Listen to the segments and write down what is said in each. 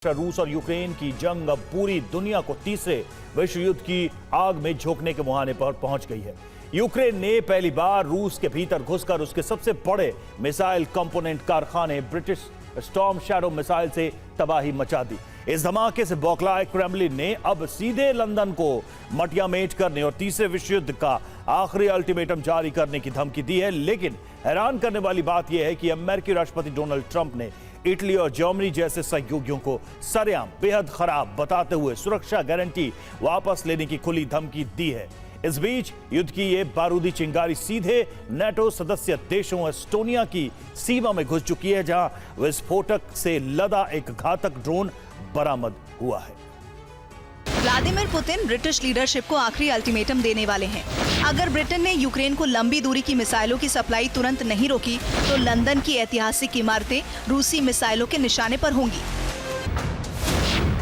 रूस और यूक्रेन की जंग अब पूरी दुनिया को तीसरे विश्व युद्ध की आग में झोंकने के मुहाने पर पहुंच गई है। यूक्रेन ने पहली बार रूस के भीतर घुसकर उसके सबसे बड़े मिसाइल कंपोनेंट कारखाने ब्रिटिश स्टॉर्म शैडो मिसाइल से तबाही मचा दी। इस धमाके से बौखलाए क्रेमलिन ने अब सीधे लंदन को मटियामेट करने और तीसरे विश्व युद्ध का आखिरी अल्टीमेटम जारी करने की धमकी दी है। लेकिन हैरान करने वाली बात यह है कि अमेरिकी राष्ट्रपति डोनाल्ड ट्रंप ने इटली और जर्मनी जैसे सहयोगियों को सरेआम बेहद खराब बताते हुए सुरक्षा गारंटी वापस लेने की खुली धमकी दी है। इस बीच युद्ध की ये बारूदी चिंगारी सीधे नाटो सदस्य देशों एस्टोनिया की सीमा में घुस चुकी है, जहां विस्फोटक से लदा एक घातक ड्रोन बरामद हुआ है। व्लादिमीर पुतिन ब्रिटिश लीडरशिप को आखिरी अल्टीमेटम देने वाले हैं। अगर ब्रिटेन ने यूक्रेन को लंबी दूरी की मिसाइलों की सप्लाई तुरंत नहीं रोकी तो लंदन की ऐतिहासिक इमारतें रूसी मिसाइलों के निशाने पर होंगी।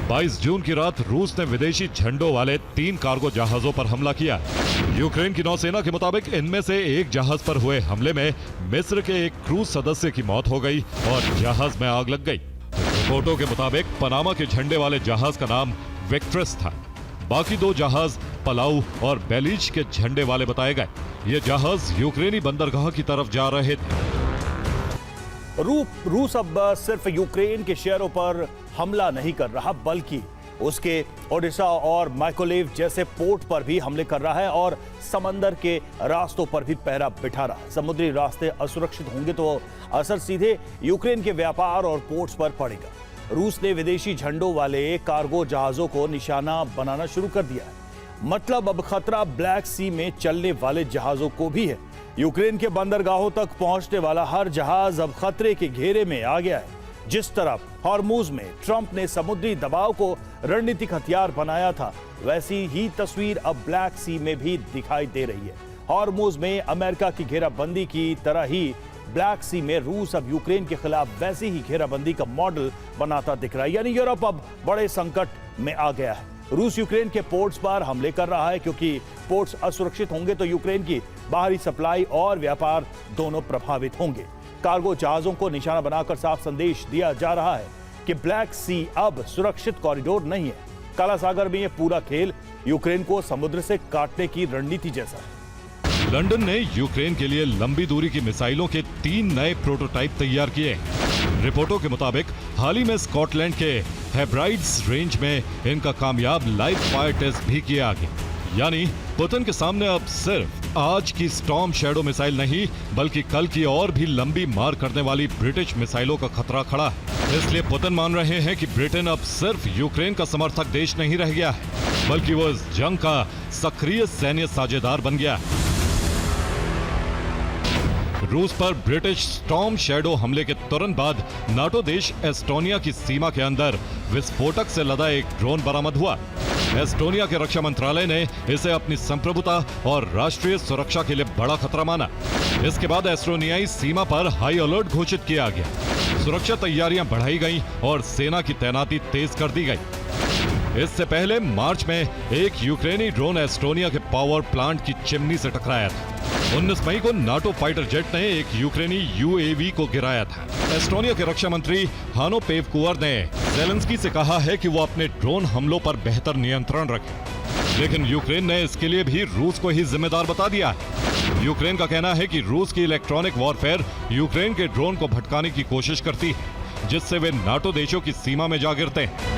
22 जून की रात रूस ने विदेशी झंडों वाले 3 कार्गो जहाजों पर हमला किया। यूक्रेन की नौसेना के मुताबिक इनमें से एक जहाज पर हुए हमले में मिस्र के एक क्रूज सदस्य की मौत हो गई और जहाज में आग लग गई। रिपोर्टों के मुताबिक पनामा के झंडे वाले जहाज का नाम विक्ट्रस था। बाकी 2 जहाज पलाऊ और बेलीज के झंडे वाले बताए गए। ये जहाज यूक्रेनी बंदरगाह की तरफ जा रहे थे। रूस अब सिर्फ यूक्रेन के शहरों पर हमला नहीं कर रहा, बल्कि उसके ओडिशा और माइकोलेव जैसे पोर्ट पर भी हमले कर रहा है और समंदर के रास्तों पर भी पहरा बिठा रहा है। समुद्री रास्ते असुरक्षित होंगे तो असर सीधे यूक्रेन के व्यापार और पोर्ट्स पर पड़ेगा। रूस ने विदेशी झंडों वाले कार्गो जहाजों को निशाना बनाना शुरू कर दिया है। मतलब अब खतरा ब्लैक सी में चलने वाले जहाजों को भी है। यूक्रेन के बंदरगाहों तक पहुंचने वाला हर जहाज अब खतरे के घेरे में आ गया है। जिस तरह हॉर्मुज में ट्रंप ने समुद्री दबाव को रणनीतिक हथियार बनाया था, वैसी ही तस्वीर अब ब्लैक सी में भी दिखाई दे रही है। हॉर्मुज में अमेरिका की घेराबंदी की तरह ही ब्लैक सी में रूस अब यूक्रेन के खिलाफ वैसी ही घेराबंदी का मॉडल बनाता दिख रहा है। यानी यूरोप अब बड़े संकट में आ गया है। रूस यूक्रेन के पोर्ट्स पर हमले कर रहा है, क्योंकि पोर्ट्स असुरक्षित होंगे तो यूक्रेन की बाहरी सप्लाई और व्यापार दोनों प्रभावित होंगे। कार्गो जहाजों को निशाना बनाकर साफ संदेश दिया जा रहा है कि ब्लैक सी अब सुरक्षित कॉरिडोर नहीं है। काला सागर में यह पूरा खेल यूक्रेन को समुद्र से काटने की रणनीति जैसा है। लंदन ने यूक्रेन के लिए लंबी दूरी की मिसाइलों के 3 नए प्रोटोटाइप तैयार किए। रिपोर्टों के मुताबिक हाल ही में स्कॉटलैंड के हेब्राइड्स रेंज में इनका कामयाब लाइव फायर टेस्ट भी किया गया। यानी पुतिन के सामने अब सिर्फ आज की स्टॉर्म शैडो मिसाइल नहीं, बल्कि कल की और भी लंबी मार करने वाली ब्रिटिश मिसाइलों का खतरा खड़ा है। इसलिए पुतिन मान रहे हैं कि ब्रिटेन अब सिर्फ यूक्रेन का समर्थक देश नहीं रह गया है, बल्कि वो इस जंग का सक्रिय सैन्य साझेदार बन गया है। रूस पर ब्रिटिश स्टॉर्म शैडो हमले के तुरंत बाद नाटो देश एस्टोनिया की सीमा के अंदर विस्फोटक से लदा एक ड्रोन बरामद हुआ। एस्टोनिया के रक्षा मंत्रालय ने इसे अपनी संप्रभुता और राष्ट्रीय सुरक्षा के लिए बड़ा खतरा माना। इसके बाद एस्टोनियाई सीमा पर हाई अलर्ट घोषित किया गया। सुरक्षा तैयारियां बढ़ाई गईं और सेना की तैनाती तेज कर दी गई। इससे पहले मार्च में एक यूक्रेनी ड्रोन एस्टोनिया के पावर प्लांट की चिमनी से टकराया था। 19 मई को नाटो फाइटर जेट ने एक यूक्रेनी यूएवी को गिराया था। एस्टोनिया के रक्षा मंत्री हानो पेवकुवर ने ज़ेलेंस्की से कहा है कि वो अपने ड्रोन हमलों पर बेहतर नियंत्रण रखें, लेकिन यूक्रेन ने इसके लिए भी रूस को ही जिम्मेदार बता दिया है। यूक्रेन का कहना है कि रूस की इलेक्ट्रॉनिक वॉरफेयर यूक्रेन के ड्रोन को भटकाने की कोशिश करती है, जिससे वे नाटो देशों की सीमा में जा गिरते हैं।